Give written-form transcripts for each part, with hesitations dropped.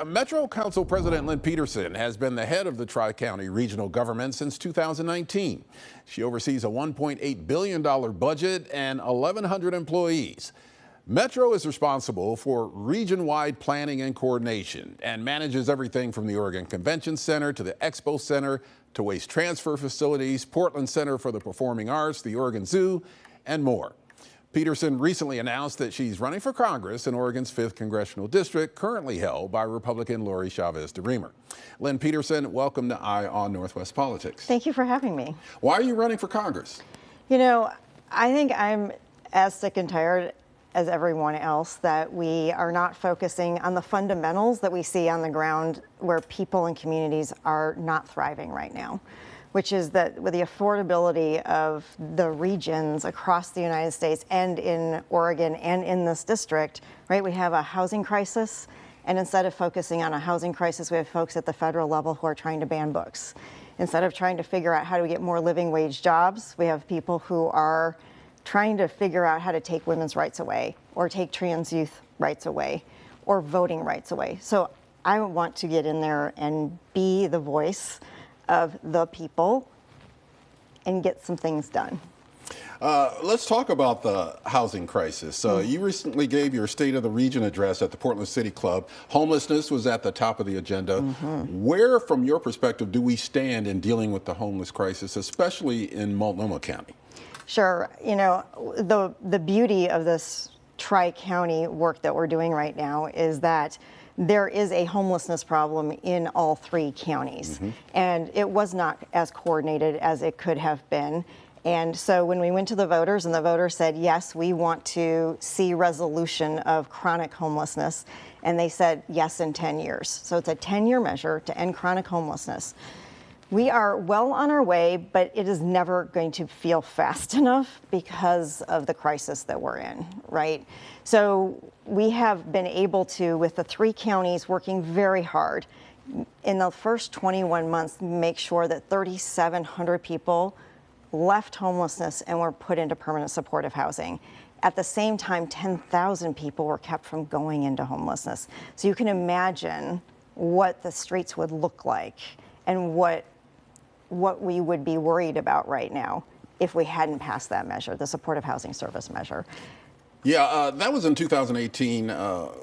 Metro Council President Lynn Peterson has been the head of the Tri-County regional government since 2019. She oversees a $1.8 billion budget and 1,100 employees. Metro is responsible for region-wide planning and coordination and manages everything from the Oregon Convention Center to the Expo Center to waste transfer facilities, Portland Center for the Performing Arts, the Oregon Zoo, and more. Peterson recently announced that she's running for Congress in Oregon's 5th congressional district, currently held by Republican Lori Chavez-DeRemer. Lynn Peterson, welcome to Eye on Northwest Politics. Thank you for having me. Why are you running for Congress? You know, I think I'm as sick and tired as everyone else that we are not focusing on the fundamentals that we see on the ground where people and communities are not thriving right now, which is that with the affordability of the regions across the United States and in Oregon and in this district, right, we have a housing crisis. And instead of focusing on a housing crisis, we have folks at the federal level who are trying to ban books. Instead of trying to figure out how do we get more living wage jobs, we have people who are trying to figure out how to take women's rights away or take trans youth rights away or voting rights away. So I want to get in there and be the voice of the people and get some things done. Let's talk about the housing crisis. You recently gave your State of the Region address at the Portland City Club. Homelessness was at the top of the agenda. Where, from your perspective, do we stand in dealing with the homeless crisis, especially in Multnomah County? Sure. You know, the beauty of this tri-county work that we're doing right now is that there is a homelessness problem in all three counties. And it was not as coordinated as it could have been. And so when we went to the voters and the voters said, yes, we want to see resolution of chronic homelessness, and they said yes in 10 years. So it's a 10-year measure to end chronic homelessness. We are well on our way, but it is never going to feel fast enough because of the crisis that we're in, right? So we have been able to, with the three counties working very hard, in the first 21 months, make sure that 3,700 people left homelessness and were put into permanent supportive housing. At the same time, 10,000 people were kept from going into homelessness. So you can imagine what the streets would look like and what we would be worried about right now if we hadn't passed that measure, the supportive housing service measure. Yeah, that was in 2018.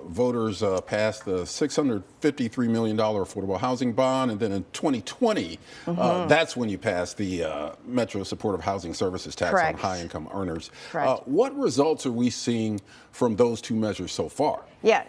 Voters passed the $653 million affordable housing bond. And then in 2020, that's when you passed the Metro Supportive Housing Services tax on high-income earners. What results are we seeing from those two measures so far? Yeah.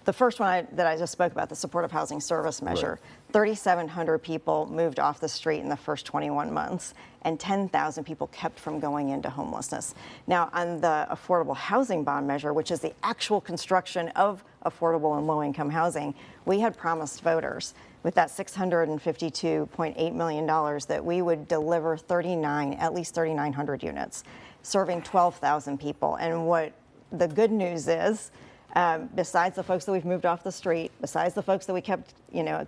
The first one that I just spoke about, the supportive housing service measure, 3,700 people moved off the street in the first 21 months, and 10,000 people kept from going into homelessness. Now, on the affordable housing bond measure, which is the actual construction of affordable and low-income housing, we had promised voters with that $652.8 million that we would deliver at least 3,900 units, serving 12,000 people. And what the good news is, besides the folks that we've moved off the street, besides the folks that we kept,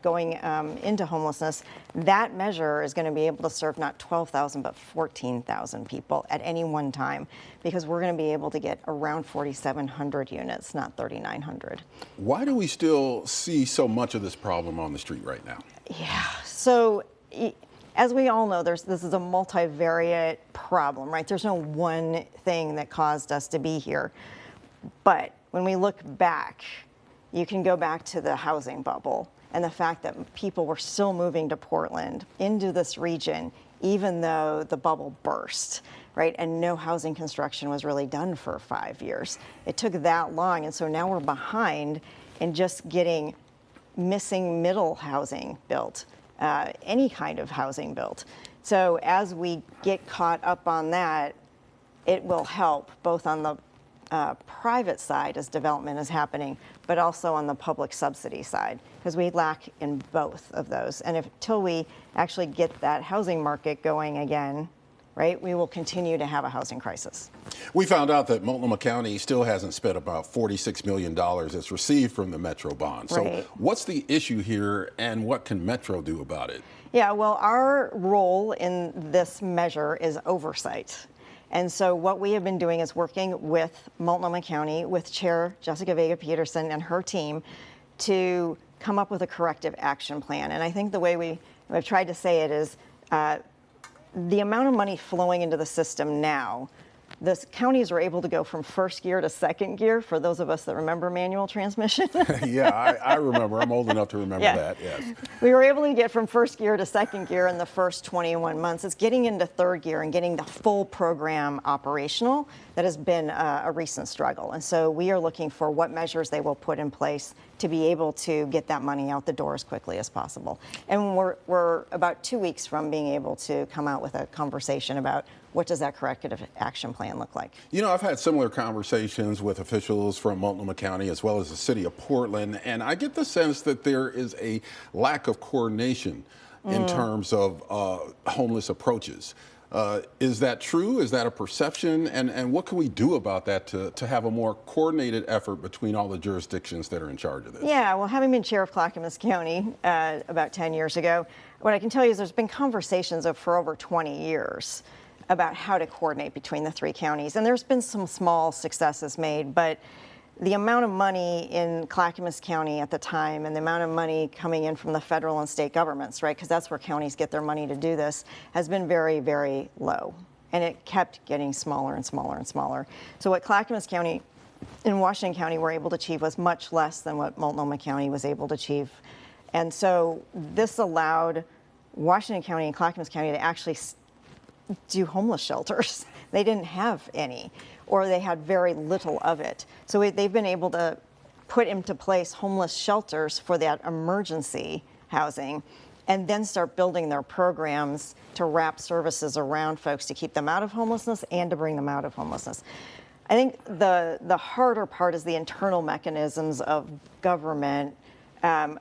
going into homelessness, that measure is going to be able to serve not 12,000 but 14,000 people at any one time, because we're going to be able to get around 4,700 units, not 3,900. Why do we still see so much of this problem on the street right now? Yeah, so as we all know, this is a multivariate problem, right? There's no one thing that caused us to be here. But when we look back, you can go back to the housing bubble and the fact that people were still moving to Portland, into this region, even though the bubble burst, right? And no housing construction was really done for 5 years. It took that long, and so now we're behind in just getting missing middle housing built, any kind of housing built. So as we get caught up on that, it will help both on the private side as development is happening, but also on the public subsidy side, because we lack in both of those. And until we actually get that housing market going again, right, we will continue to have a housing crisis. We found out that Multnomah County still hasn't spent about $46 million it's received from the Metro bond. So what's the issue here, and what can Metro do about it? Yeah, well, our role in this measure is oversight. And so what we have been doing is working with Multnomah County, with Chair Jessica Vega Peterson and her team, to come up with a corrective action plan. And I think the way I've tried to say it is the amount of money flowing into the system now, the counties were able to go from first gear to second gear, for those of us that remember manual transmission. Yeah, I remember. I'm old enough to remember that, yes. We were able to get from first gear to second gear in the first 21 months. It's getting into third gear and getting the full program operational that has been a recent struggle. And so we are looking for what measures they will put in place to be able to get that money out the door as quickly as possible. And we're about 2 weeks from being able to come out with a conversation about what does that corrective action plan look like. You know, I've had similar conversations with officials from Multnomah County as well as the city of Portland, and I get the sense that there is a lack of coordination in terms of homeless approaches. Is that true? Is that a perception? And what can we do about that to have a more coordinated effort between all the jurisdictions that are in charge of this? Yeah, well, having been chair of Clackamas County about 10 years ago, what I can tell you is there's been conversations for over 20 years about how to coordinate between the three counties. And there's been some small successes made, but the amount of money in Clackamas County at the time and the amount of money coming in from the federal and state governments, right, because that's where counties get their money to do this, has been very, very low. And it kept getting smaller and smaller and smaller. So what Clackamas County and Washington County were able to achieve was much less than what Multnomah County was able to achieve. And so this allowed Washington County and Clackamas County to actually do homeless shelters. They didn't have any, or they had very little of it. So they've been able to put into place homeless shelters for that emergency housing and then start building their programs to wrap services around folks to keep them out of homelessness and to bring them out of homelessness. I think the harder part is the internal mechanisms of government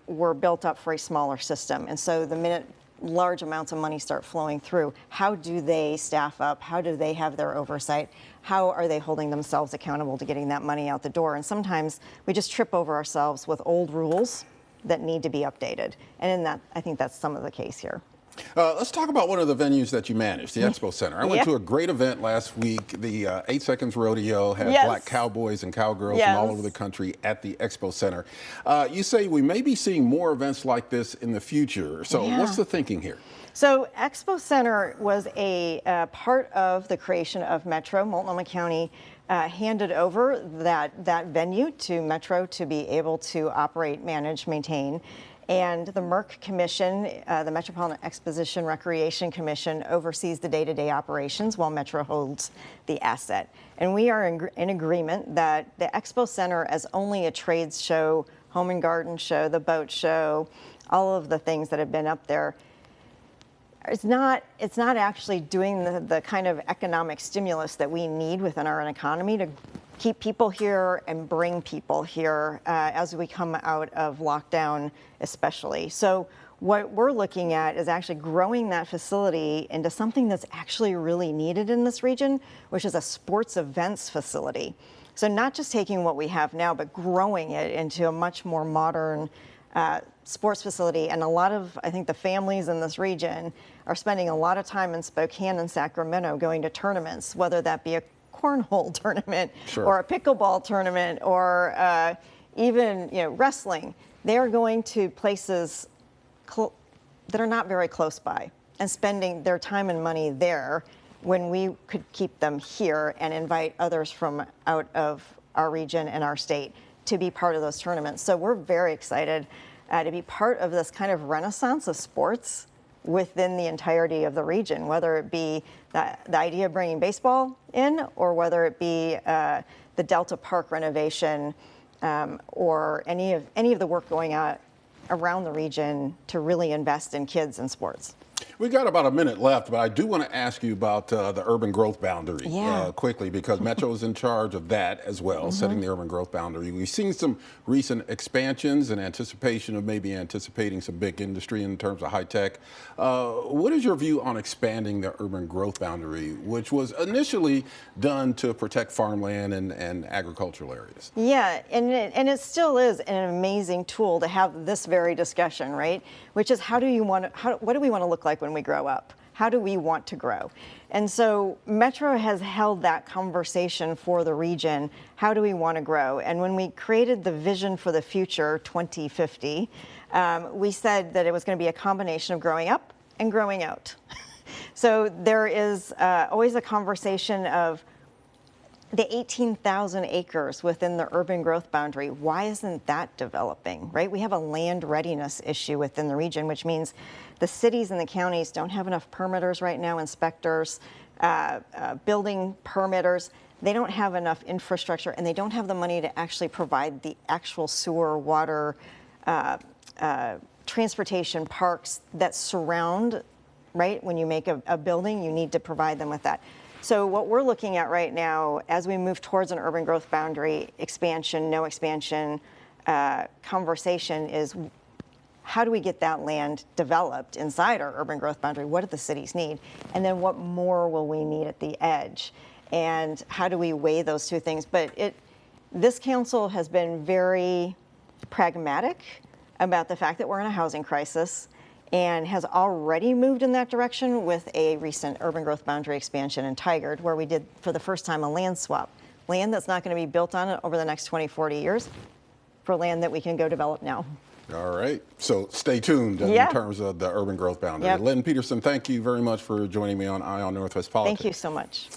were built up for a smaller system. And so the minute large amounts of money start flowing through, how do they staff up? How do they have their oversight? How are they holding themselves accountable to getting that money out the door? And sometimes we just trip over ourselves with old rules that need to be updated. And in that, I think that's some of the case here. Let's talk about one of the venues that you manage, the Expo Center. I went to a great event last week. The 8 Seconds Rodeo had black cowboys and cowgirls from all over the country at the Expo Center. You say we may be seeing more events like this in the future. So what's the thinking here? So Expo Center was a part of the creation of Metro. Multnomah County handed over that venue to Metro to be able to operate, manage, maintain. And the MERC Commission, the Metropolitan Exposition Recreation Commission, oversees the day-to-day operations while Metro holds the asset. And we are in agreement that the Expo Center, as only a trades show, home and garden show, the boat show, all of the things that have been up there, it's not actually doing the kind of economic stimulus that we need within our economy to keep people here and bring people here as we come out of lockdown especially. So what we're looking at is actually growing that facility into something that's actually really needed in this region, which is a sports events facility. So not just taking what we have now, but growing it into a much more modern sports facility. And a lot of, I think, the families in this region are spending a lot of time in Spokane and Sacramento going to tournaments, whether that be a cornhole tournament or a pickleball tournament or even wrestling. They are going to places that are not very close by and spending their time and money there when we could keep them here and invite others from out of our region and our state to be part of those tournaments. So we're very excited to be part of this kind of renaissance of sports within the entirety of the region, whether it be the idea of bringing baseball in or whether it be the Delta Park renovation or any of the work going on around the region to really invest in kids and sports. We've got about a minute left, but I do want to ask you about the urban growth boundary quickly, because Metro is in charge of that as well, setting the urban growth boundary. We've seen some recent expansions in anticipation of maybe anticipating some big industry in terms of high tech. What is your view on expanding the urban growth boundary, which was initially done to protect farmland and agricultural areas? Yeah, and it still is an amazing tool to have this very discussion, right? Which is what do we want to look like when we grow up? how do we want to grow? And so Metro has held that conversation for the region. How do we want to grow? And when we created the vision for the future 2050, we said that it was going to be a combination of growing up and growing out. So there is always a conversation of the 18,000 acres within the urban growth boundary. Why isn't that developing, right? We have a land readiness issue within the region, which means the cities and the counties don't have enough permitters right now, inspectors, building permitters. They don't have enough infrastructure, and they don't have the money to actually provide the actual sewer, water, transportation, parks that surround, right? When you make a building, you need to provide them with that. So what we're looking at right now, as we move towards an urban growth boundary expansion, no expansion conversation, is how do we get that land developed inside our urban growth boundary? What do the cities need? And then what more will we need at the edge? And how do we weigh those two things? But this council has been very pragmatic about the fact that we're in a housing crisis, and has already moved in that direction with a recent urban growth boundary expansion in Tigard, where we did, for the first time, a land swap. Land that's not going to be built on it over the next 20, 40 years for land that we can go develop now. All right. So stay tuned in terms of the urban growth boundary. Yep. Lynn Peterson, thank you very much for joining me on Eye on Northwest Politics. Thank you so much.